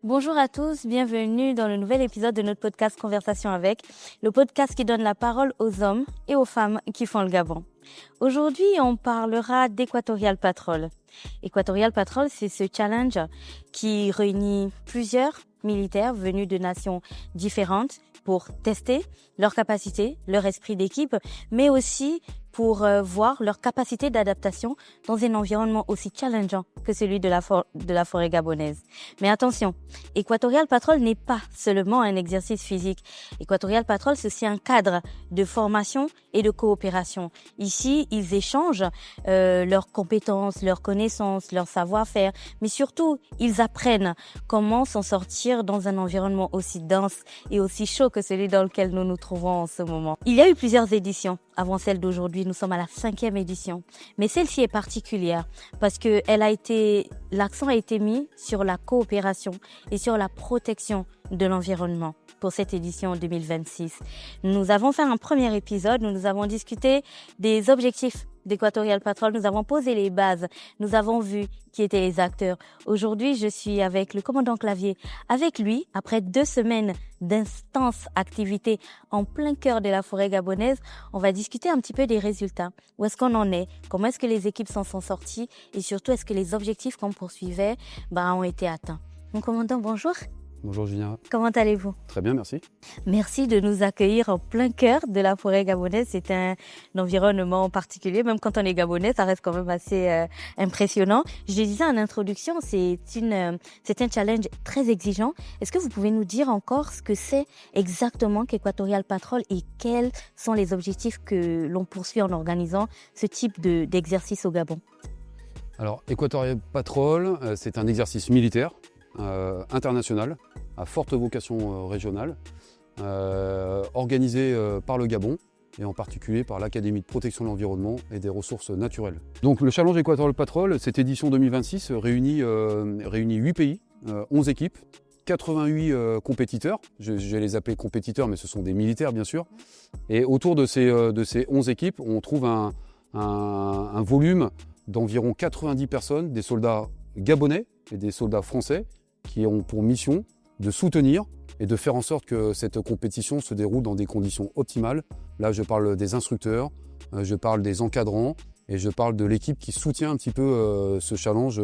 Bonjour à tous, bienvenue dans le nouvel épisode de notre podcast Conversation avec, le podcast qui donne la parole aux hommes et aux femmes qui font le Gabon. Aujourd'hui, on parlera d'Equatorial Patrol. Equatorial Patrol, c'est ce challenge qui réunit plusieurs militaires venus de nations différentes pour tester leur capacité, leur esprit d'équipe, mais aussi pour voir leur capacité d'adaptation dans un environnement aussi challengeant que celui de la forêt gabonaise. Mais attention, Equatorial Patrol n'est pas seulement un exercice physique. Equatorial Patrol, c'est aussi un cadre de formation et de coopération. Ici, ils échangent leurs compétences, leurs connaissances, leur savoir-faire, mais surtout, ils apprennent comment s'en sortir dans un environnement aussi dense et aussi chaud que celui dans lequel nous nous trouvons en ce moment. Il y a eu plusieurs éditions avant celle d'aujourd'hui. Nous sommes à la 5e édition. Mais celle-ci est particulière parce que l'accent a été mis sur la coopération et sur la protection de l'environnement pour cette édition 2026. Nous avons fait un premier épisode où nous avons discuté des objectifs d'Equatorial Patrol. Nous avons posé les bases. Nous avons vu qui étaient les acteurs. Aujourd'hui, je suis avec le commandant Clavier. Avec lui, après 2 semaines d'intenses activités en plein cœur de la forêt gabonaise, on va discuter un petit peu des résultats. Où est-ce qu'on en est? Comment est-ce que les équipes s'en sont sorties? Et surtout, est-ce que les objectifs qu'on poursuivait ont été atteints? Mon commandant, bonjour. Bonjour Julien. Comment allez-vous? Très bien, merci. Merci de nous accueillir en plein cœur de la forêt gabonaise. C'est un environnement particulier, même quand on est gabonais, ça reste quand même assez impressionnant. Je le disais en introduction, c'est un challenge très exigeant. Est-ce que vous pouvez nous dire encore ce que c'est exactement qu'Equatorial Patrol et quels sont les objectifs que l'on poursuit en organisant ce type d'exercice au Gabon? Alors, Equatorial Patrol, c'est un exercice militaire international à forte vocation régionale, organisé par le Gabon et en particulier par l'Académie de protection de l'environnement et des ressources naturelles. Donc le Challenge Equatorial Patrol, cette édition 2026 réunit 8 pays, 11 équipes, 88 compétiteurs. Je vais les appeler compétiteurs, mais ce sont des militaires bien sûr. Et autour de ces 11 équipes, on trouve un volume d'environ 90 personnes, des soldats gabonais et des soldats français qui ont pour mission de soutenir et de faire en sorte que cette compétition se déroule dans des conditions optimales. Là, je parle des instructeurs, je parle des encadrants et je parle de l'équipe qui soutient un petit peu ce challenge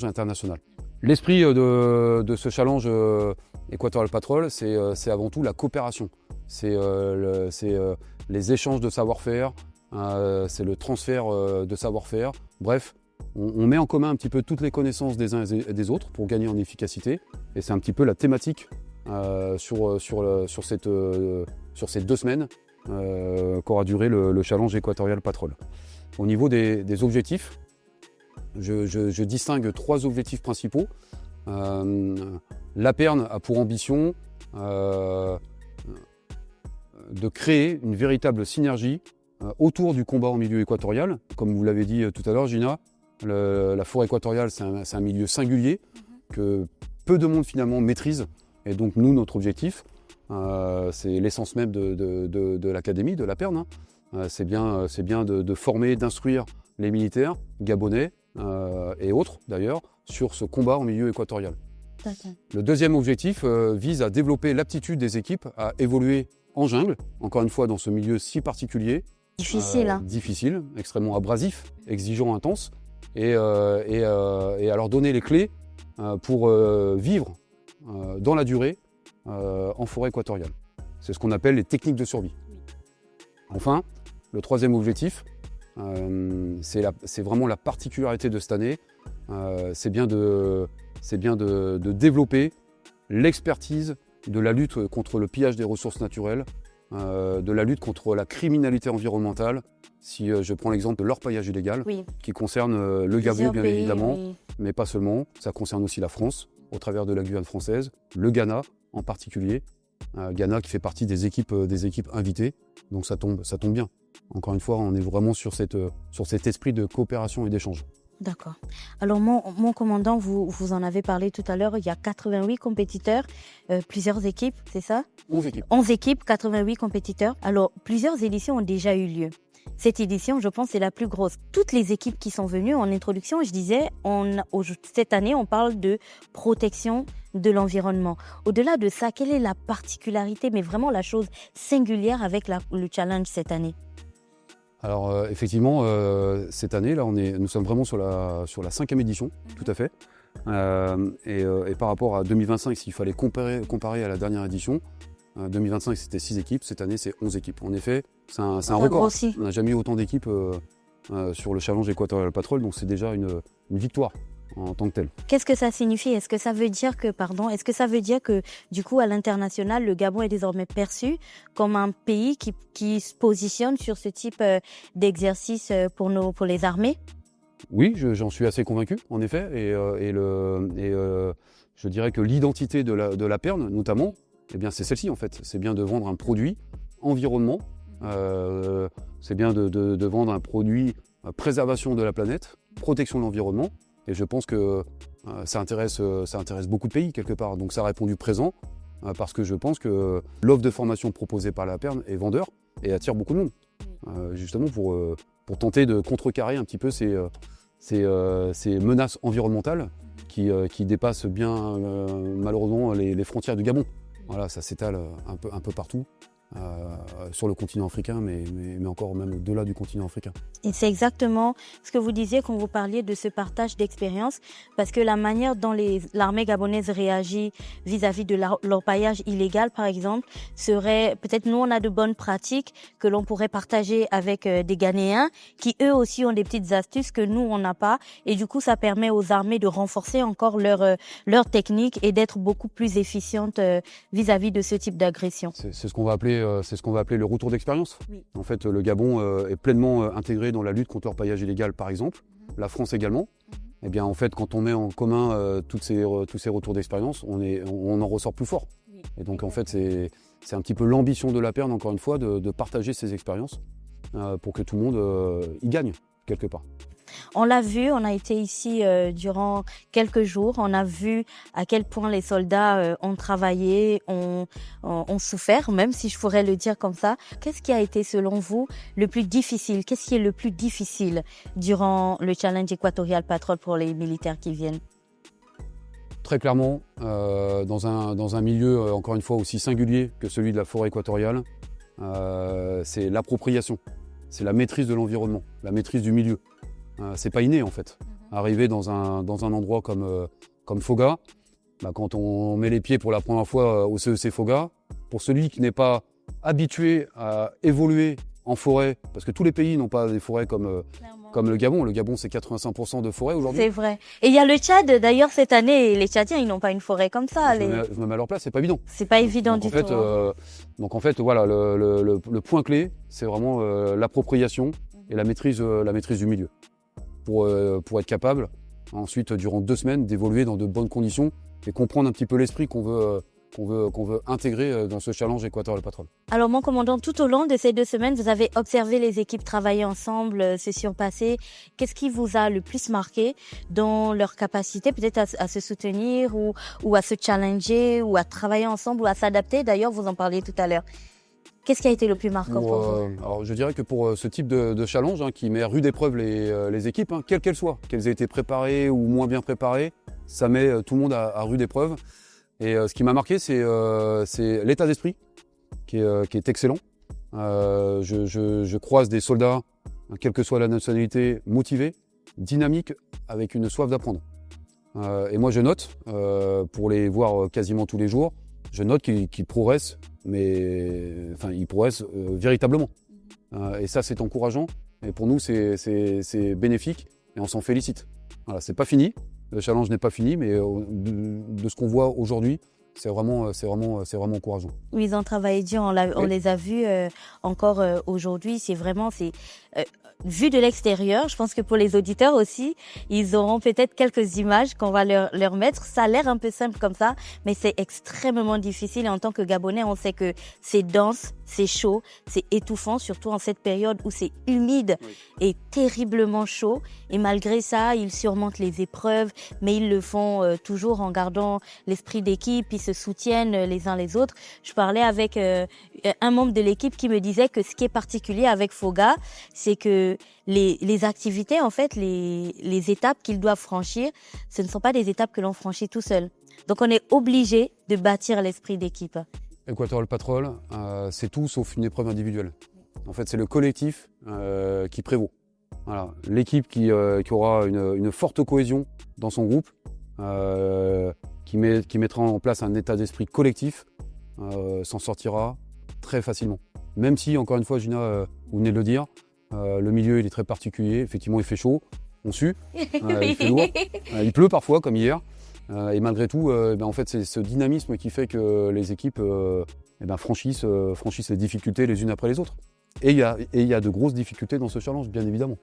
international. L'esprit de ce challenge Equatorial Patrol, c'est avant tout la coopération. C'est les échanges de savoir-faire, c'est le transfert de savoir-faire. Bref, on met en commun un petit peu toutes les connaissances des uns et des autres pour gagner en efficacité. Et c'est un petit peu la thématique sur ces 2 semaines qu'aura duré le challenge Equatorial Patrol. Au niveau des objectifs, je distingue 3 objectifs principaux. La Perne a pour ambition de créer une véritable synergie autour du combat en milieu équatorial. Comme vous l'avez dit tout à l'heure, Gina, la forêt équatoriale, c'est un milieu singulier que peu de monde finalement maîtrise. Et donc nous, notre objectif, c'est l'essence même de l'académie, de la Perne. C'est bien de former, d'instruire les militaires gabonais et autres d'ailleurs sur ce combat en milieu équatorial. Okay. Le deuxième objectif vise à développer l'aptitude des équipes à évoluer en jungle, encore une fois dans ce milieu si particulier. Difficile, extrêmement abrasif, exigeant, intense. Et à leur donner les clés pour vivre dans la durée en forêt équatoriale. C'est ce qu'on appelle les techniques de survie. Enfin, le troisième objectif, c'est vraiment la particularité de cette année, c'est bien de développer l'expertise de la lutte contre le pillage des ressources naturelles, de la lutte contre la criminalité environnementale. Si je prends l'exemple de l'orpaillage illégal, qui concerne le Gabon bien évidemment, mais pas seulement, ça concerne aussi la France, au travers de la Guyane française, le Ghana en particulier, Ghana qui fait partie des équipes invitées, donc ça tombe bien. Encore une fois, on est vraiment sur cet esprit de coopération et d'échange. D'accord. Alors, mon commandant, vous en avez parlé tout à l'heure, il y a 88 compétiteurs, plusieurs équipes, c'est ça? 11 équipes. 11 équipes, 88 compétiteurs. Alors, plusieurs éditions ont déjà eu lieu. Cette édition, je pense, c'est la plus grosse. Toutes les équipes qui sont venues en introduction, je disais, cette année, on parle de protection de l'environnement. Au-delà de ça, quelle est la particularité, mais vraiment la chose singulière avec le challenge cette année? Alors effectivement, cette année, là, nous sommes vraiment sur la 5e édition, tout à fait. Et par rapport à 2025, s'il fallait comparer à la dernière édition, 2025 c'était 6 équipes, cette année c'est 11 équipes. En effet, c'est un record. Grossi. On n'a jamais eu autant d'équipes sur le Challenge Equatorial Patrol, donc c'est déjà une victoire en tant que telle. Qu'est-ce que ça signifie? Est-ce que ça veut dire que, du coup, à l'international, le Gabon est désormais perçu comme un pays qui se positionne sur ce type d'exercice pour les armées? Oui, j'en suis assez convaincu, en effet, je dirais que l'identité de la Perne, notamment, eh bien, c'est celle-ci en fait. C'est bien de vendre un produit environnement, c'est bien de vendre un produit préservation de la planète, protection de l'environnement. Et je pense que ça intéresse beaucoup de pays quelque part. Donc ça a répondu présent parce que je pense que l'offre de formation proposée par la Perne est vendeur et attire beaucoup de monde. Justement pour tenter de contrecarrer un petit peu ces menaces environnementales qui dépassent bien malheureusement les frontières du Gabon. Voilà, ça s'étale un peu partout. Sur le continent africain, mais encore même au-delà du continent africain. Et c'est exactement ce que vous disiez quand vous parliez de ce partage d'expérience, parce que la manière dont l'armée gabonaise réagit vis-à-vis de l'orpaillage illégal, par exemple, serait peut-être nous on a de bonnes pratiques que l'on pourrait partager avec des Ghanéens qui eux aussi ont des petites astuces que nous on n'a pas, et du coup ça permet aux armées de renforcer encore leur technique et d'être beaucoup plus efficientes vis-à-vis de ce type d'agression. C'est ce qu'on va appeler le retour d'expérience. Oui. En fait, le Gabon est pleinement intégré dans la lutte contre l'orpaillage illégal, par exemple. La France également. Eh bien, en fait, quand on met en commun tous ces retours d'expérience, on en ressort plus fort. Oui. Et donc, en fait, c'est un petit peu l'ambition de la Perne, encore une fois, de partager ces expériences pour que tout le monde y gagne, quelque part. On l'a vu, on a été ici durant quelques jours, on a vu à quel point les soldats ont travaillé, ont souffert, même si je pourrais le dire comme ça. Qu'est-ce qui a été selon vous le plus difficile? Qu'est-ce qui est le plus difficile durant le Challenge Equatorial Patrol pour les militaires qui viennent? Très clairement, dans un milieu encore une fois aussi singulier que celui de la forêt équatoriale, c'est l'appropriation, c'est la maîtrise de l'environnement, la maîtrise du milieu. C'est pas inné en fait. Arriver dans un endroit comme Foga, quand on met les pieds pour la première fois au CEC Foga, pour celui qui n'est pas habitué à évoluer en forêt, parce que tous les pays n'ont pas des forêts comme le Gabon. Le Gabon, c'est 85% de forêt aujourd'hui. C'est vrai. Et il y a le Tchad, d'ailleurs, cette année, les Tchadiens, ils n'ont pas une forêt comme ça. Je me mets à leur place, c'est pas évident. C'est pas évident du tout. Donc en fait, voilà, le point clé, c'est vraiment l'appropriation et la maîtrise du milieu. Pour être capable, ensuite, durant 2 semaines, d'évoluer dans de bonnes conditions et comprendre un petit peu l'esprit qu'on veut intégrer dans ce Challenge Equatorial Patrol. Alors mon commandant, tout au long de ces 2 semaines, vous avez observé les équipes travailler ensemble, se surpasser. Qu'est-ce qui vous a le plus marqué dans leur capacité peut-être à se soutenir ou à se challenger ou à travailler ensemble ou à s'adapter? D'ailleurs, vous en parliez tout à l'heure. Qu'est-ce qui a été le plus marquant pour vous? Alors, je dirais que pour ce type de challenge qui met à rude épreuve les équipes, quelles qu'elles soient, qu'elles aient été préparées ou moins bien préparées, ça met tout le monde à rude épreuve. Et ce qui m'a marqué, c'est l'état d'esprit qui est excellent. Je croise des soldats, quelle que soit la nationalité, motivés, dynamiques, avec une soif d'apprendre. Et moi, je note, pour les voir quasiment tous les jours, je note qu'ils progressent, mais enfin, ils progressent véritablement. Et ça, c'est encourageant. Et pour nous, c'est bénéfique et on s'en félicite. Voilà, c'est pas fini. Le challenge n'est pas fini, mais de ce qu'on voit aujourd'hui, c'est vraiment encourageant. Oui, ils ont travaillé dur, on les a vus encore aujourd'hui. Vu de l'extérieur, je pense que pour les auditeurs aussi, ils auront peut-être quelques images qu'on va leur mettre. Ça a l'air un peu simple comme ça, mais c'est extrêmement difficile. Et en tant que Gabonais, on sait que c'est dense, c'est chaud, c'est étouffant, surtout en cette période où c'est humide et terriblement chaud. Et malgré ça, ils surmontent les épreuves, mais ils le font toujours en gardant l'esprit d'équipe, ils se soutiennent les uns les autres. Je parlais avec un membre de l'équipe qui me disait que ce qui est particulier avec Foga, c'est que les activités, en fait, les étapes qu'ils doivent franchir, ce ne sont pas des étapes que l'on franchit tout seul. Donc on est obligé de bâtir l'esprit d'équipe. Equatorial Patrol, c'est tout sauf une épreuve individuelle. En fait, c'est le collectif qui prévaut. Voilà. L'équipe qui aura une forte cohésion dans son groupe, qui mettra en place un état d'esprit collectif, s'en sortira très facilement. Même si, encore une fois, Gina, vous venez de le dire, le milieu il est très particulier. Effectivement, il fait chaud, on sue, il fait lourd, il pleut parfois, comme hier. Et malgré tout, en fait, c'est ce dynamisme qui fait que les équipes franchissent les difficultés les unes après les autres. Et il y a de grosses difficultés dans ce challenge, bien évidemment.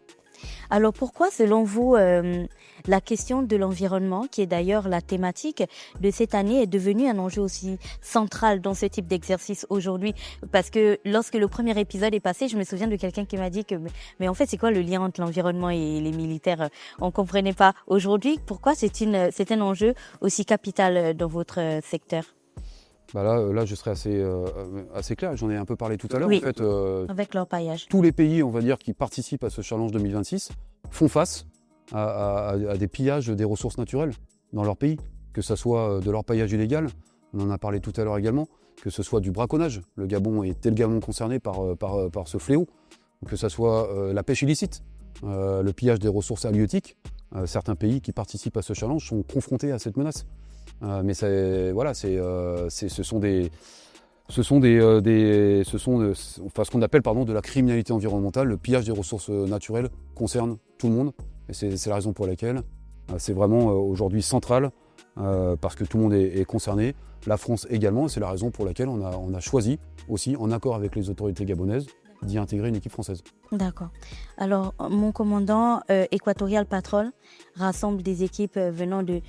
Alors pourquoi, selon vous, la question de l'environnement, qui est d'ailleurs la thématique de cette année, est devenue un enjeu aussi central dans ce type d'exercice aujourd'hui? Parce que lorsque le premier épisode est passé, je me souviens de quelqu'un qui m'a dit que mais en fait, c'est quoi le lien entre l'environnement et les militaires? On ne comprenait pas. Aujourd'hui, pourquoi c'est un enjeu aussi capital dans votre secteur? Là, je serai assez clair. J'en ai un peu parlé tout à l'heure. Oui, en fait, avec leur paillage. tous les pays, on va dire, qui participent à ce challenge 2026 font face à des pillages des ressources naturelles dans leur pays, que ce soit de leur paillage illégal, on en a parlé tout à l'heure également, que ce soit du braconnage. Le Gabon est également concerné par ce fléau, que ce soit la pêche illicite, le pillage des ressources halieutiques. Certains pays qui participent à ce challenge sont confrontés à cette menace. Mais ce sont ce qu'on appelle de la criminalité environnementale. Le pillage des ressources naturelles concerne tout le monde. Et c'est la raison pour laquelle c'est vraiment aujourd'hui central, parce que tout le monde est concerné. La France également, c'est la raison pour laquelle on a choisi aussi, en accord avec les autorités gabonaises, d'y intégrer une équipe française. D'accord. Alors, mon commandant, Equatorial Patrol rassemble des équipes venant de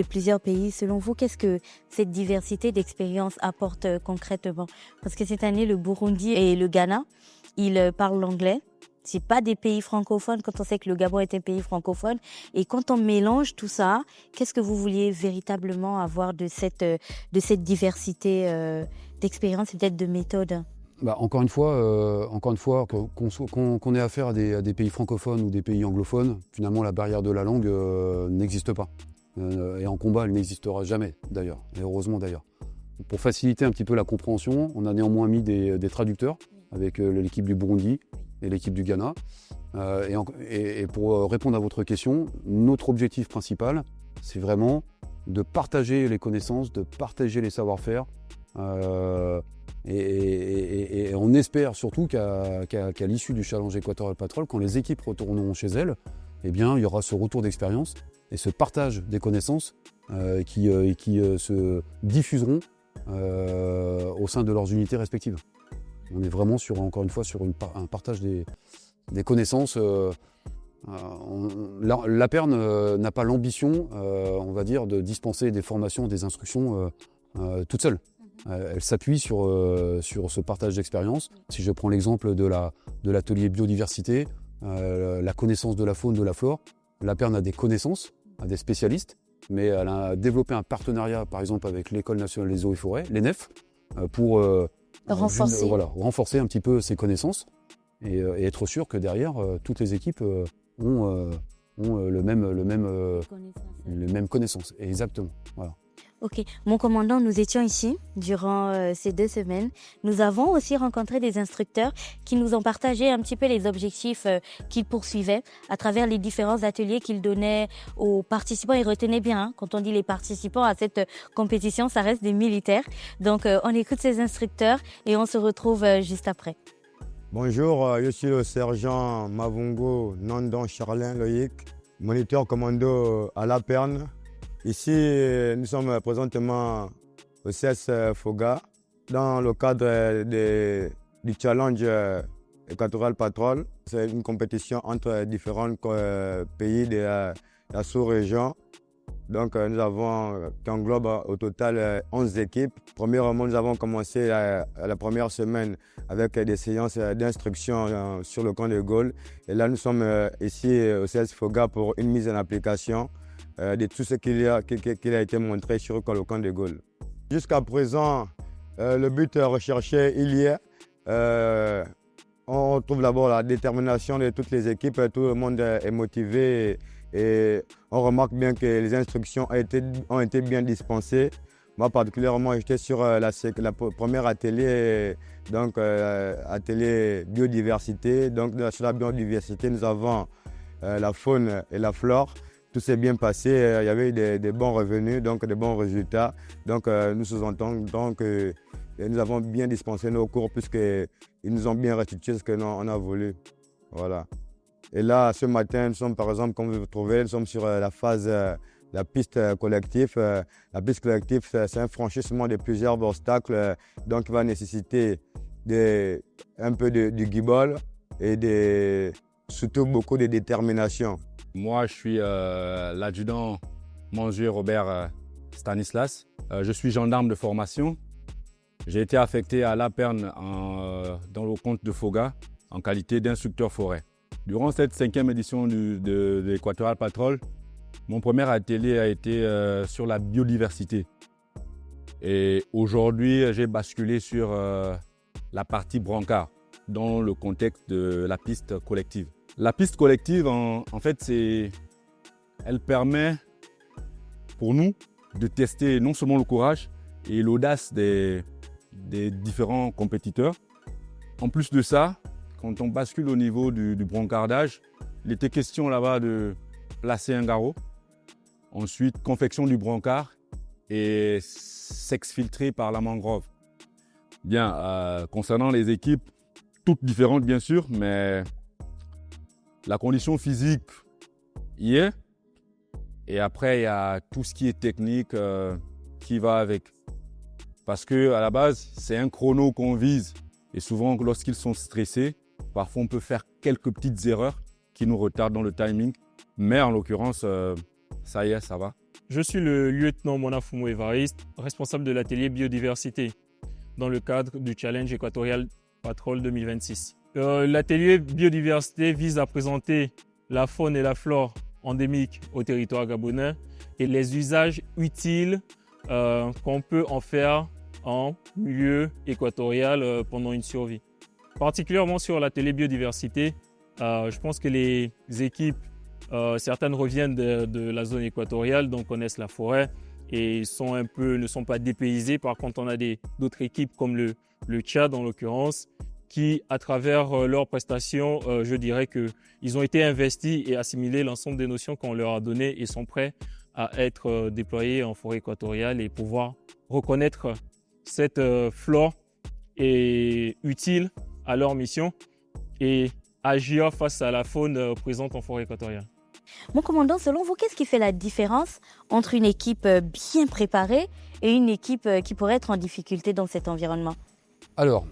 plusieurs pays. Selon vous, qu'est-ce que cette diversité d'expériences apporte concrètement? Parce que cette année, le Burundi et le Ghana, ils parlent l'anglais. C'est pas des pays francophones quand on sait que le Gabon est un pays francophone. Et quand on mélange tout ça, qu'est-ce que vous vouliez véritablement avoir de cette diversité d'expériences et peut-être de méthodes? Encore une fois, qu'on ait affaire à des pays francophones ou des pays anglophones, finalement la barrière de la langue n'existe pas. Et en combat, elle n'existera jamais d'ailleurs, et heureusement d'ailleurs. Pour faciliter un petit peu la compréhension, on a néanmoins mis des traducteurs avec l'équipe du Burundi et l'équipe du Ghana. Et pour répondre à votre question, notre objectif principal, c'est vraiment de partager les connaissances, de partager les savoir-faire. Et on espère surtout qu'à l'issue du challenge Equatorial Patrol, quand les équipes retourneront chez elles, il y aura ce retour d'expérience et ce partage des connaissances qui se diffuseront au sein de leurs unités respectives. On est vraiment encore une fois sur un partage des connaissances. L'APER n'a pas l'ambition, on va dire, de dispenser des formations, des instructions toute seule. Elle s'appuie sur ce partage d'expérience. Si je prends l'exemple de l'atelier biodiversité, la connaissance de la faune, de la flore, l'APER a des connaissances, a des spécialistes, mais elle a développé un partenariat, par exemple, avec l'École nationale des eaux et forêts, l'ENEF, pour renforcer un petit peu ses connaissances et être sûr que derrière, toutes les équipes ont les mêmes connaissances. Exactement. Voilà. Ok, mon commandant, nous étions ici durant ces 2 semaines. Nous avons aussi rencontré des instructeurs qui nous ont partagé un petit peu les objectifs qu'ils poursuivaient à travers les différents ateliers qu'ils donnaient aux participants. Et retenez bien, quand on dit les participants à cette compétition, ça reste des militaires. Donc on écoute ces instructeurs et on se retrouve juste après. Bonjour, je suis le sergent Mavungo Nandon Charlin Loïc, moniteur commando à l'APER. Ici, nous sommes présentement au CS Foga dans le cadre du challenge Equatorial Patrol. C'est une compétition entre différents pays de la sous-région. Donc, qui englobe au total 11 équipes. Premièrement, nous avons commencé la première semaine avec des séances d'instruction sur le camp de Gaulle. Et là, nous sommes ici au CS FOGA pour une mise en application de tout ce qui a été montré sur le camp de Gaulle. Jusqu'à présent, le but recherché, il y est. On trouve d'abord la détermination de toutes les équipes. Tout le monde est motivé et on remarque bien que les instructions ont été bien dispensées. Moi particulièrement, j'étais sur la première atelier, donc atelier biodiversité. Donc sur la biodiversité, nous avons la faune et la flore. Tout s'est bien passé, il y avait des bons revenus, donc des bons résultats. Donc nous sous-entendons que nous avons bien dispensé nos cours puisqu'ils nous ont bien restitué ce qu'on a voulu. Voilà. Et là, ce matin, nous sommes par exemple, comme vous le trouvez, nous sommes sur la phase, la piste collective. La piste collective, c'est un franchissement de plusieurs obstacles, donc il va nécessiter un peu du guibole et surtout beaucoup de détermination. Moi, je suis l'adjudant Manzué Robert Stanislas. Je suis gendarme de formation. J'ai été affecté à La Perle dans le compte de FOGA en qualité d'instructeur forêt. Durant cette 5e édition de l'Equatorial Patrol, mon premier atelier a été sur la biodiversité. Et aujourd'hui, j'ai basculé sur la partie brancard dans le contexte de la piste collective. La piste collective, en fait, elle permet pour nous de tester non seulement le courage et l'audace des différents compétiteurs. En plus de ça, quand on bascule au niveau du brancardage, il était question là-bas de placer un garrot, ensuite confection du brancard et s'exfiltrer par la mangrove. Bien, concernant les équipes, toutes différentes bien sûr, mais la condition physique y est. Et après, il y a tout ce qui est technique qui va avec. Parce qu'à la base, c'est un chrono qu'on vise. Et souvent, lorsqu'ils sont stressés, parfois on peut faire quelques petites erreurs qui nous retardent dans le timing. Mais en l'occurrence, ça y est, ça va. Je suis le lieutenant Mona Fumo Évariste, responsable de l'atelier biodiversité dans le cadre du Challenge Equatorial Patrol 2026. L'atelier biodiversité vise à présenter la faune et la flore endémiques au territoire gabonais et les usages utiles qu'on peut en faire en milieu équatorial pendant une survie. Particulièrement sur l'atelier biodiversité, je pense que les équipes, certaines reviennent de la zone équatoriale, donc connaissent la forêt et ne sont pas dépaysées. Par contre, on a d'autres équipes comme le Tchad en l'occurrence, qui, à travers leurs prestations, je dirais qu'ils ont été investis et assimilé l'ensemble des notions qu'on leur a données et sont prêts à être déployés en forêt équatoriale et pouvoir reconnaître cette flore est utile à leur mission et agir face à la faune présente en forêt équatoriale. Mon commandant, selon vous, qu'est-ce qui fait la différence entre une équipe bien préparée et une équipe qui pourrait être en difficulté dans cet environnement? Alors,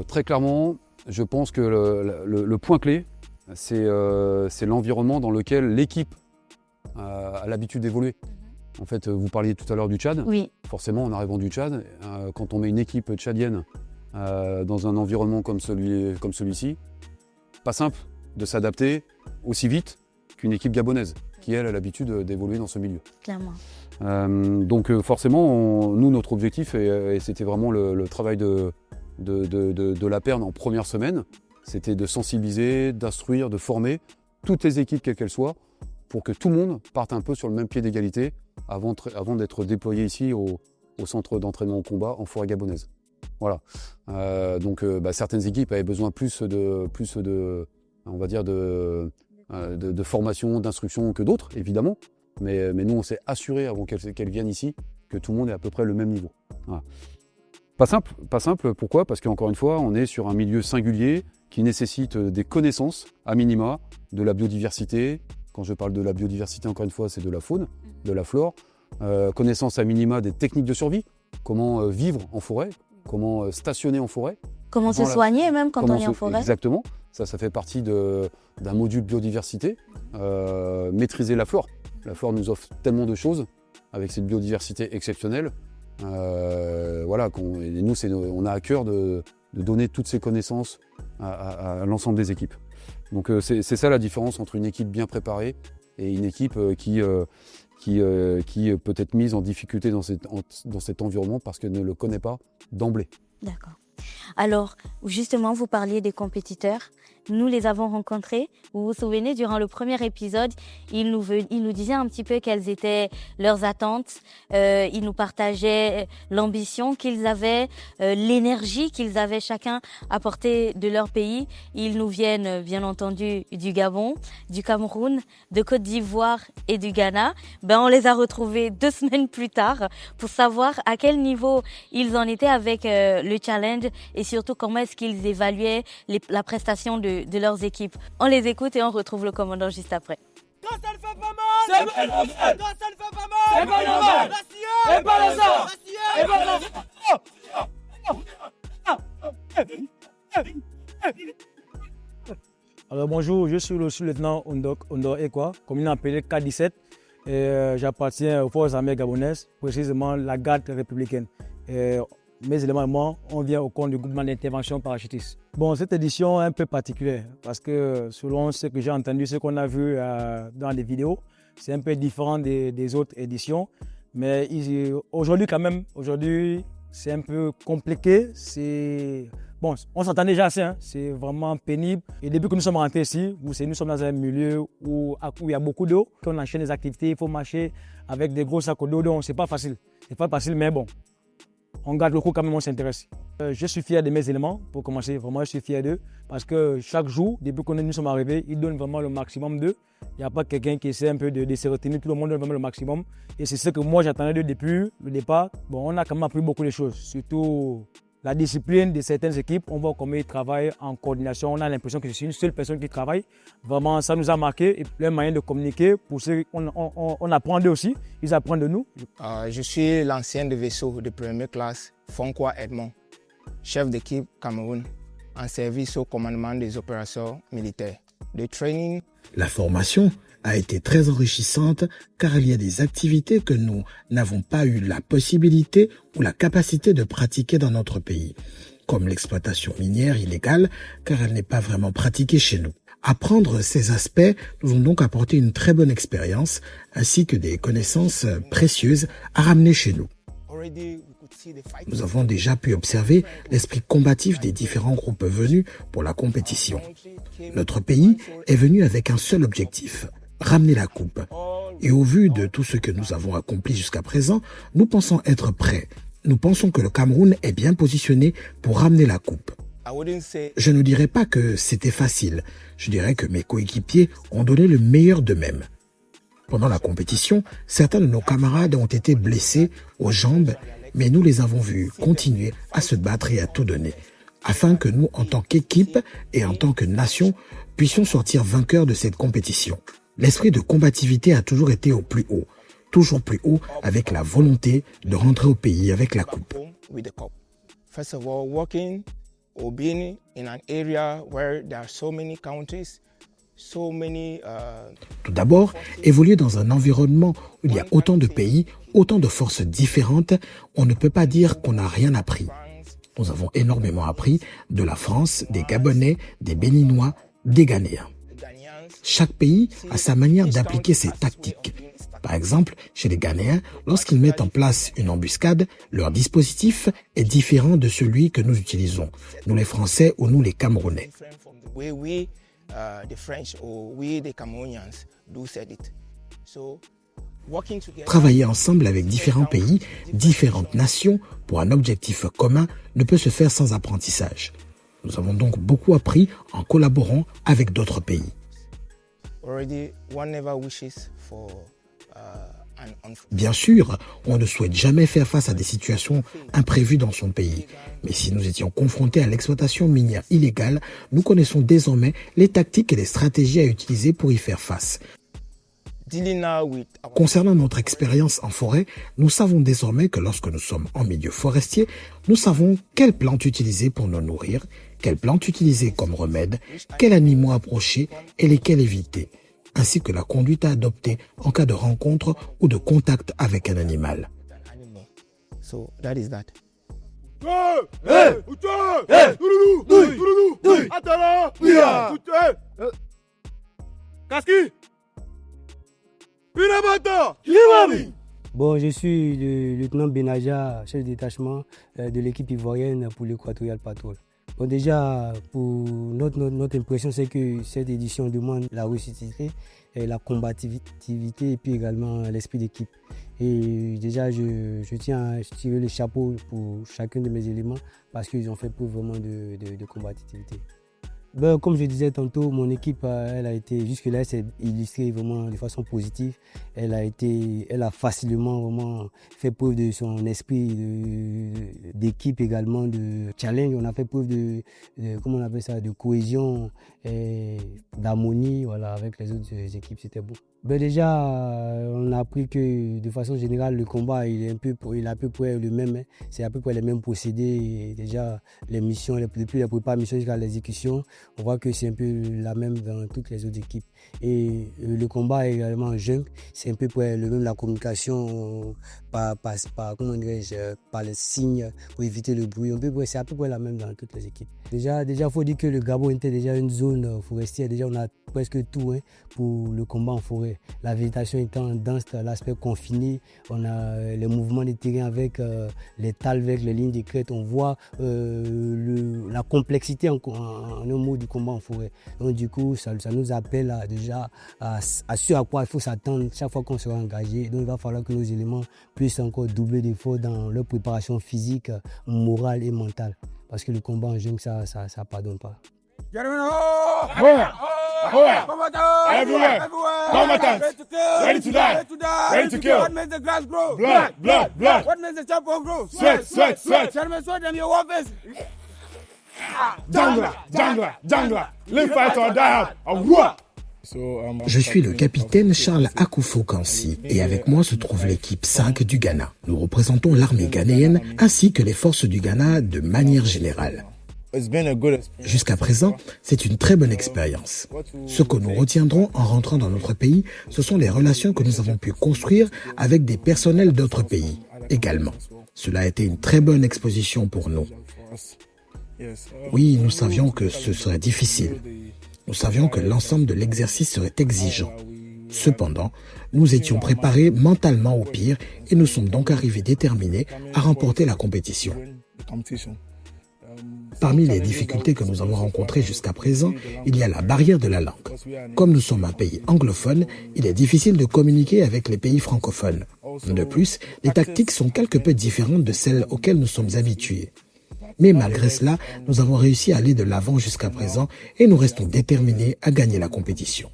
très clairement, je pense que le point clé, c'est l'environnement dans lequel l'équipe a l'habitude d'évoluer. En fait, vous parliez tout à l'heure du Tchad. Oui. Forcément, en arrivant du Tchad, quand on met une équipe tchadienne dans un environnement comme celui-ci, pas simple de s'adapter aussi vite qu'une équipe gabonaise, qui elle a l'habitude d'évoluer dans ce milieu. Clairement. Donc forcément, nous, notre objectif, et c'était vraiment le travail de La Perle en première semaine, c'était de sensibiliser, d'instruire, de former toutes les équipes, quelles qu'elles soient, pour que tout le monde parte un peu sur le même pied d'égalité avant d'être déployé ici au centre d'entraînement au combat en forêt gabonaise. Voilà. Donc certaines équipes avaient besoin plus de formation, d'instruction que d'autres, évidemment. Mais nous, on s'est assuré avant qu'elles viennent ici que tout le monde est à peu près le même niveau. Voilà. Pas simple, pourquoi? Parce qu'encore une fois, on est sur un milieu singulier qui nécessite des connaissances à minima, de la biodiversité. Quand je parle de la biodiversité, encore une fois, c'est de la faune, de la flore. Connaissances à minima des techniques de survie, comment vivre en forêt, comment stationner en forêt. Comment se soigner même quand on est en forêt. Exactement. Ça fait partie d'un module biodiversité. Maîtriser la flore. La flore nous offre tellement de choses avec cette biodiversité exceptionnelle. Voilà, et nous, on a à cœur de donner toutes ces connaissances à l'ensemble des équipes. Donc c'est ça la différence entre une équipe bien préparée et une équipe qui peut être mise en difficulté dans cet environnement parce qu'elle ne le connaît pas d'emblée. D'accord. Alors, justement, vous parliez des compétiteurs. Nous les avons rencontrés. Vous vous souvenez, durant le premier épisode, ils nous disaient un petit peu quelles étaient leurs attentes. Ils nous partageaient l'ambition qu'ils avaient, l'énergie qu'ils avaient chacun à porter de leur pays. Ils nous viennent, bien entendu, du Gabon, du Cameroun, de Côte d'Ivoire et du Ghana. On les a retrouvés 2 semaines plus tard pour savoir à quel niveau ils en étaient avec le challenge et surtout comment est-ce qu'ils évaluaient la prestation de leurs équipes. On les écoute et on retrouve le commandant juste après. Quand ça ne fait pas mal, c'est pas normal. Quand ça ne fait pas mal, c'est pas normal. C'est pas normal. Alors bonjour, je suis le sous-lieutenant Ondor Ekwa, communément appelé K17. J'appartiens aux forces armées gabonaises, précisément la garde républicaine. Mes éléments, on vient au compte du groupement d'intervention parachutiste. Bon, cette édition est un peu particulière parce que selon ce que j'ai entendu, ce qu'on a vu dans les vidéos, c'est un peu différent des autres éditions. Mais aujourd'hui, quand même, c'est un peu compliqué. Bon, on s'entend déjà assez, hein. C'est vraiment pénible. Et depuis que nous sommes rentrés ici, nous sommes dans un milieu où il y a beaucoup d'eau. Quand on enchaîne les activités, il faut marcher avec des gros sacs d'eau, donc c'est pas facile. C'est pas facile, mais bon. On garde le coup quand même, on s'intéresse. Je suis fier de mes éléments, pour commencer. Vraiment, je suis fier d'eux. Parce que chaque jour, depuis que nous sommes arrivés, ils donnent vraiment le maximum d'eux. Il n'y a pas quelqu'un qui essaie un peu de se retenir. Tout le monde donne vraiment le maximum. Et c'est ce que moi, j'attendais d'eux depuis le départ. Bon, on a quand même appris beaucoup de choses. Surtout la discipline de certaines équipes. On voit comment ils travaillent en coordination. On a l'impression que c'est une seule personne qui travaille. Vraiment, ça nous a marqué. Et le moyen de communiquer, pour ceux, on apprend d'eux aussi. Ils apprennent de nous. Je suis l'ancien de vaisseau de première classe, Fonkwa Edmond, chef d'équipe Cameroun, en service au commandement des opérations militaires. De training. La formation a été très enrichissante car il y a des activités que nous n'avons pas eu la possibilité ou la capacité de pratiquer dans notre pays, comme l'exploitation minière illégale car elle n'est pas vraiment pratiquée chez nous. Apprendre ces aspects nous ont donc apporté une très bonne expérience ainsi que des connaissances précieuses à ramener chez nous. Nous avons déjà pu observer l'esprit combatif des différents groupes venus pour la compétition. Notre pays est venu avec un seul objectif, ramener la coupe. Et au vu de tout ce que nous avons accompli jusqu'à présent, nous pensons être prêts. Nous pensons que le Cameroun est bien positionné pour ramener la coupe. Je ne dirais pas que c'était facile. Je dirais que mes coéquipiers ont donné le meilleur d'eux-mêmes. Pendant la compétition, certains de nos camarades ont été blessés aux jambes, mais nous les avons vus continuer à se battre et à tout donner, afin que nous, en tant qu'équipe et en tant que nation, puissions sortir vainqueurs de cette compétition. L'esprit de combativité a toujours été au plus haut, toujours plus haut avec la volonté de rentrer au pays avec la coupe. First of all, working or being in an area where there are so many countries, so many. Tout d'abord, évoluer dans un environnement où il y a autant de pays, autant de forces différentes, on ne peut pas dire qu'on n'a rien appris. Nous avons énormément appris de la France, des Gabonais, des Béninois, des Ghanéens. Chaque pays a sa manière d'appliquer ses tactiques. Par exemple, chez les Ghanéens, lorsqu'ils mettent en place une embuscade, leur dispositif est différent de celui que nous utilisons, nous les Français ou nous les Camerounais. Travailler ensemble avec différents pays, différentes nations pour un objectif commun ne peut se faire sans apprentissage. Nous avons donc beaucoup appris en collaborant avec d'autres pays. Bien sûr, on ne souhaite jamais faire face à des situations imprévues dans son pays. Mais si nous étions confrontés à l'exploitation minière illégale, nous connaissons désormais les tactiques et les stratégies à utiliser pour y faire face. dealing now with our Concernant notre expérience en forêt, nous savons désormais que lorsque nous sommes en milieu forestier, nous savons quelles plantes utiliser pour nous nourrir, quelles plantes utiliser comme remède, quels animaux approcher et lesquels éviter, ainsi que la conduite à adopter en cas de rencontre ou de contact avec un animal. animal. So that is that. Bon, je suis le lieutenant Benaja, chef de détachement de l'équipe ivoirienne pour l'Equatorial Patrol. Bon, déjà, pour notre impression, c'est que cette édition demande la rusticité, la combativité et puis également l'esprit d'équipe. Et déjà, je tiens à tirer le chapeau pour chacun de mes éléments parce qu'ils ont fait preuve vraiment de combativité. Ben, comme je disais tantôt, mon équipe, elle a été, jusque-là, elle s'est illustrée vraiment de façon positive. Elle a facilement vraiment fait preuve de son esprit d'équipe également, de challenge. On a fait preuve comment on appelle ça, de cohésion et d'harmonie, voilà, avec les autres équipes, c'était beau. Ben déjà, on a appris que de façon générale, le combat, il est à peu près le même. Hein. C'est à peu près les mêmes procédés. Et déjà, les missions, depuis les prépa missions jusqu'à l'exécution, on voit que c'est un peu la même dans toutes les autres équipes. Et le combat est également en jungle, c'est un peu près le même, la communication par les signes pour éviter le bruit. C'est à peu près la même dans toutes les équipes. Déjà, il faut dire que le Gabon était déjà une zone forestière. Déjà, on a presque tout pour le combat en forêt. La végétation étant dense, l'aspect confiné, on a les mouvements de terrain avec les tals, avec les lignes de crête. On voit la complexité en un mot du combat en forêt. Donc du coup, ça nous appelle à ce à quoi il faut s'attendre chaque fois qu'on sera engagé. Donc il va falloir que nos éléments puissent encore doubler d'efforts dans leur préparation physique, morale et mentale. Parce que le combat en jungle, ça pardonne pas. Everywhere. Combatants. Ready to die. Ready to kill. What makes the grass grow? Blood, blood, blood. What makes the champion grow? Sweat, sweat, sweat. Gentlemen, sweat them your warface. Jungler, jungler, jungler. Live, fight or die hard. Je suis le capitaine Charles Akufo-Kansi et avec moi se trouve l'équipe 5 du Ghana. Nous représentons l'armée ghanéenne ainsi que les forces du Ghana de manière générale. Jusqu'à présent, c'est une très bonne expérience. Ce que nous retiendrons en rentrant dans notre pays, ce sont les relations que nous avons pu construire avec des personnels d'autres pays également. Cela a été une très bonne exposition pour nous. Oui, nous savions que ce serait difficile. Nous savions que l'ensemble de l'exercice serait exigeant. Cependant, nous étions préparés mentalement au pire et nous sommes donc arrivés déterminés à remporter la compétition. Parmi les difficultés que nous avons rencontrées jusqu'à présent, il y a la barrière de la langue. Comme nous sommes un pays anglophone, il est difficile de communiquer avec les pays francophones. De plus, les tactiques sont quelque peu différentes de celles auxquelles nous sommes habitués. Mais malgré cela, nous avons réussi à aller de l'avant jusqu'à présent et nous restons déterminés à gagner la compétition.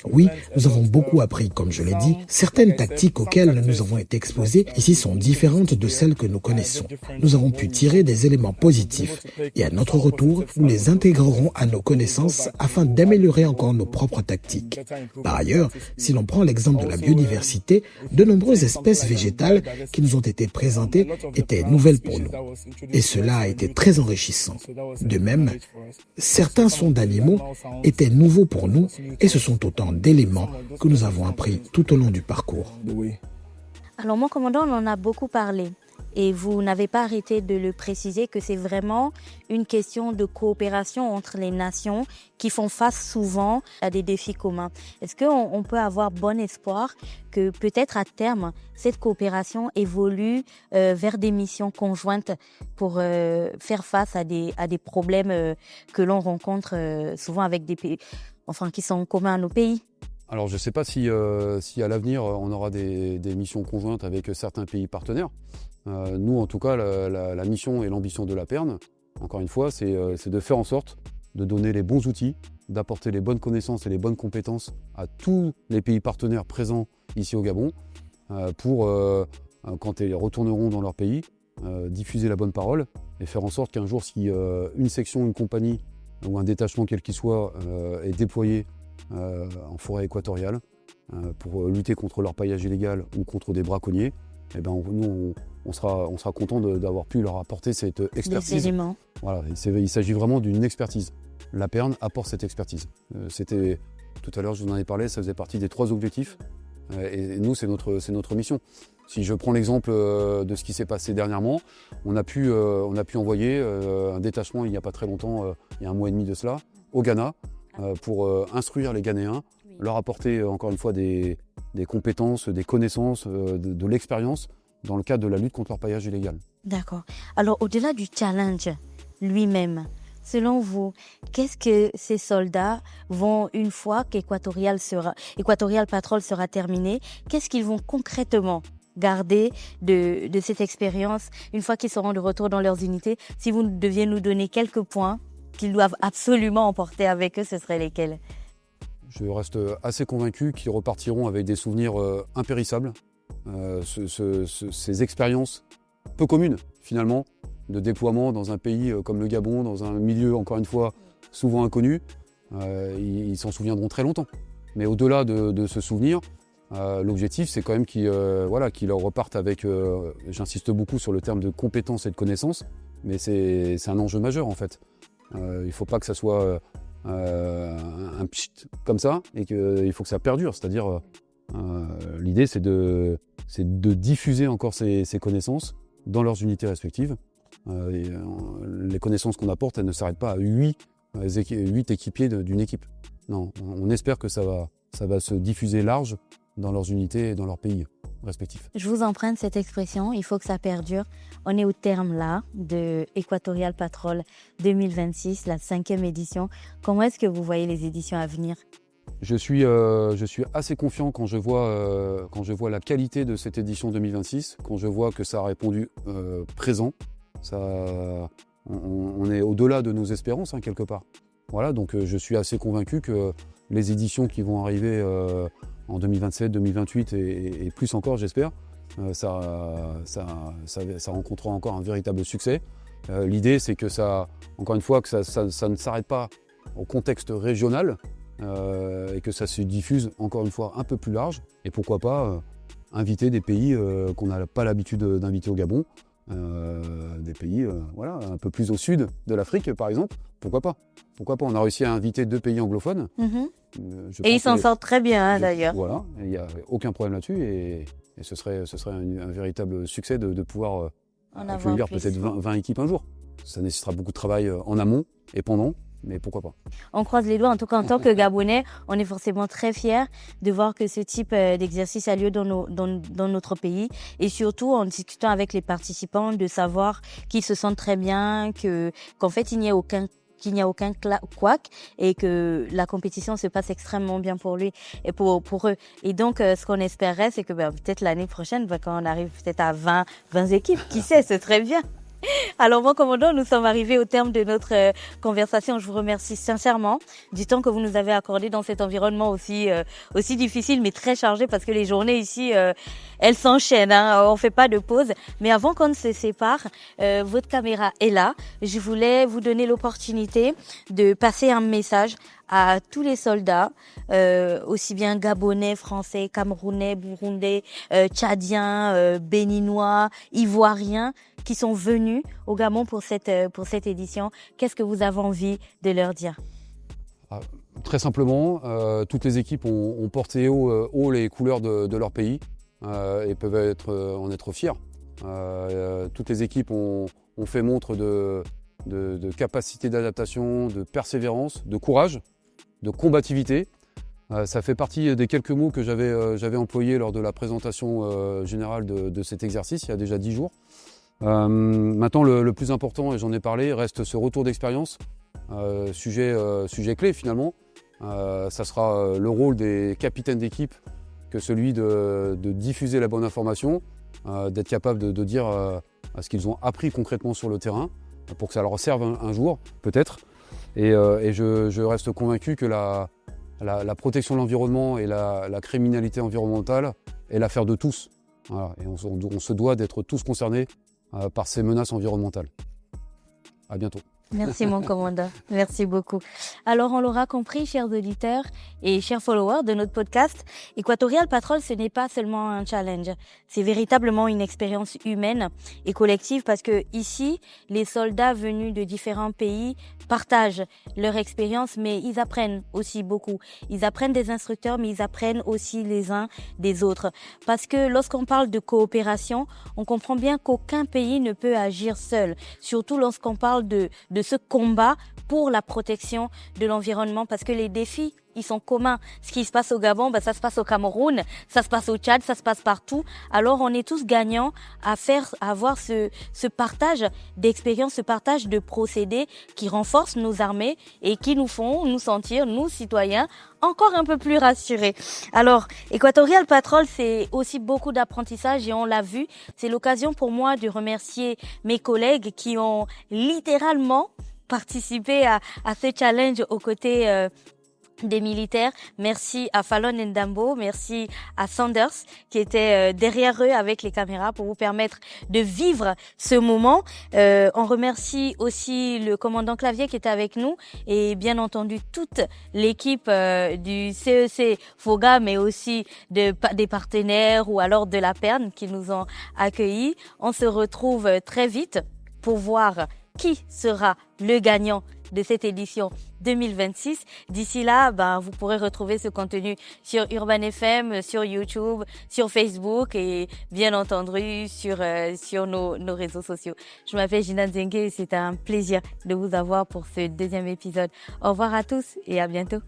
Oui, nous avons beaucoup appris, comme je l'ai dit. Certaines tactiques auxquelles nous avons été exposés ici sont différentes de celles que nous connaissons. Nous avons pu tirer des éléments positifs et à notre retour, nous les intégrerons à nos connaissances afin d'améliorer encore nos propres tactiques. Par ailleurs, si l'on prend l'exemple de la biodiversité, de nombreuses espèces végétales qui nous ont été présentées étaient nouvelles pour nous. Et cela a été très enrichissant. De même, certains sons d'animaux étaient nouveaux pour nous et ce sont autant d'éléments que nous avons appris tout au long du parcours. Alors mon commandant, on en a beaucoup parlé et vous n'avez pas arrêté de le préciser que c'est vraiment une question de coopération entre les nations qui font face souvent à des défis communs. Est-ce qu'on peut avoir bon espoir que peut-être à terme, cette coopération évolue vers des missions conjointes pour faire face à des problèmes que l'on rencontre souvent avec des pays qui sont communs à nos pays? Alors je ne sais pas si à l'avenir on aura des missions conjointes avec certains pays partenaires. Nous en tout cas la mission et l'ambition de la PERN, encore une fois, c'est de faire en sorte de donner les bons outils, d'apporter les bonnes connaissances et les bonnes compétences à tous les pays partenaires présents ici au Gabon pour, quand ils retourneront dans leur pays, diffuser la bonne parole et faire en sorte qu'un jour si une section, une compagnie ou un détachement quel qu'il soit est déployé en forêt équatoriale, pour lutter contre l'orpaillage illégal ou contre des braconniers, eh ben, nous, on sera content d'avoir pu leur apporter cette expertise. Des éléments. Voilà, il s'agit vraiment d'une expertise. La Perne apporte cette expertise. Tout à l'heure, je vous en ai parlé, ça faisait partie des 3 objectifs. Et nous, c'est notre mission. Si je prends l'exemple de ce qui s'est passé dernièrement, on a pu envoyer un détachement il n'y a pas très longtemps, il y a 1 mois et demi de cela, au Ghana, pour instruire les Ghanéens, leur apporter encore une fois des compétences, des connaissances, de l'expérience dans le cadre de la lutte contre l'orpaillage illégal. D'accord. Alors, au-delà du challenge lui-même, selon vous, qu'est-ce que ces soldats vont, une fois qu'Equatorial Patrol sera terminé, qu'est-ce qu'ils vont concrètement garder de cette expérience une fois qu'ils seront de retour dans leurs unités? Si vous deviez nous donner quelques points qu'ils doivent absolument emporter avec eux, ce seraient lesquels? Je reste assez convaincu qu'ils repartiront avec des souvenirs impérissables. Ces expériences peu communes, finalement, de déploiement dans un pays comme le Gabon, dans un milieu, encore une fois, souvent inconnu, ils s'en souviendront très longtemps. Mais au-delà de ce souvenir, l'objectif, c'est quand même qu'ils repartent avec, j'insiste beaucoup sur le terme de compétences et de connaissances, mais c'est un enjeu majeur, en fait. Il ne faut pas que ça soit un pchit comme ça, et qu'il faut que ça perdure. C'est-à-dire, l'idée, c'est de diffuser encore ces connaissances dans leurs unités respectives. Les connaissances qu'on apporte, elles ne s'arrêtent pas à 8 équipiers d'une équipe. Non, on espère que ça va se diffuser large dans leurs unités et dans leurs pays respectifs. Je vous emprunte cette expression, il faut que ça perdure. On est au terme là de Equatorial Patrol 2026, la 5e édition. Comment est-ce que vous voyez les éditions à venir? Je suis assez confiant quand je vois la qualité de cette édition 2026, quand je vois que ça a répondu présent. On est au-delà de nos espérances, hein, quelque part. Voilà, donc je suis assez convaincu que les éditions qui vont arriver en 2027, 2028 et plus encore, j'espère, ça rencontrera encore un véritable succès. L'idée, c'est que encore une fois, que ça ne s'arrête pas au contexte régional et que ça se diffuse encore une fois un peu plus large. Et pourquoi pas inviter des pays qu'on n'a pas l'habitude d'inviter au Gabon. Des pays un peu plus au sud de l'Afrique, par exemple. Pourquoi pas? On a réussi à inviter 2 pays anglophones. Et ils s'en sortent très bien, d'ailleurs. Voilà, il n'y a aucun problème là-dessus. Et ce serait un véritable succès de pouvoir accueillir peut-être 20 équipes un jour. Ça nécessitera beaucoup de travail en amont et pendant. Mais pourquoi pas? On croise les doigts. En tout cas, en tant que Gabonais, on est forcément très fiers de voir que ce type d'exercice a lieu dans notre pays. Et surtout, en discutant avec les participants, de savoir qu'ils se sentent très bien, qu'en fait, il n'y a aucun couac et que la compétition se passe extrêmement bien pour lui et pour eux. Et donc, ce qu'on espérait, c'est que peut-être l'année prochaine, quand on arrive peut-être à 20 équipes, qui sait, c'est très bien. Alors, mon commandant, nous sommes arrivés au terme de notre conversation. Je vous remercie sincèrement du temps que vous nous avez accordé dans cet environnement aussi difficile, mais très chargé, parce que les journées ici, elles s'enchaînent. On fait pas de pause. Mais avant qu'on ne se sépare, votre caméra est là. Je voulais vous donner l'opportunité de passer un message à tous les soldats, aussi bien gabonais, français, camerounais, burundais, tchadiens, béninois, ivoiriens, qui sont venus au Gabon pour cette édition. Qu'est-ce que vous avez envie de leur dire? Très simplement, toutes les équipes ont porté haut les couleurs de leur pays et peuvent en être fiers. Toutes les équipes ont fait montre de capacité d'adaptation, de persévérance, de courage, de combativité. Ça fait partie des quelques mots que j'avais employés lors de la présentation générale de cet exercice, il y a déjà 10 jours. Maintenant, le plus important, et j'en ai parlé, reste ce retour d'expérience, sujet clé finalement. Ça sera le rôle des capitaines d'équipe que celui de diffuser la bonne information, d'être capable de dire ce qu'ils ont appris concrètement sur le terrain, pour que ça leur serve un jour, peut-être. Et je reste convaincu que la protection de l'environnement et la criminalité environnementale est l'affaire de tous. Voilà. Et on se doit d'être tous concernés par ces menaces environnementales. À bientôt. Merci mon commandant, merci beaucoup. Alors on l'aura compris, chers auditeurs et chers followers de notre podcast, Equatorial Patrol, ce n'est pas seulement un challenge, c'est véritablement une expérience humaine et collective parce que ici, les soldats venus de différents pays partagent leur expérience, mais ils apprennent aussi beaucoup. Ils apprennent des instructeurs, mais ils apprennent aussi les uns des autres. Parce que lorsqu'on parle de coopération, on comprend bien qu'aucun pays ne peut agir seul, surtout lorsqu'on parle de ce combat pour la protection de l'environnement parce que les défis, ils sont communs. Ce qui se passe au Gabon, ça se passe au Cameroun, ça se passe au Tchad, ça se passe partout. Alors on est tous gagnants à avoir ce partage d'expérience, ce partage de procédés qui renforcent nos armées et qui nous font nous sentir, nous citoyens, encore un peu plus rassurés. Alors, Equatorial Patrol, c'est aussi beaucoup d'apprentissage et on l'a vu. C'est l'occasion pour moi de remercier mes collègues qui ont littéralement participé à ce challenge aux côtés des militaires. Merci à Fallon Ndambo, merci à Sanders qui était derrière eux avec les caméras pour vous permettre de vivre ce moment. On remercie aussi le commandant Clavier qui était avec nous et bien entendu toute l'équipe du CEC Foga, mais aussi des partenaires ou alors de la Perne qui nous ont accueillis. On se retrouve très vite pour voir qui sera le gagnant de cette édition 2026. D'ici là, vous pourrez retrouver ce contenu sur Urban FM, sur YouTube, sur Facebook et bien entendu sur nos réseaux sociaux. Je m'appelle Gina Nzengue et c'est un plaisir de vous avoir pour ce deuxième épisode. Au revoir à tous et à bientôt.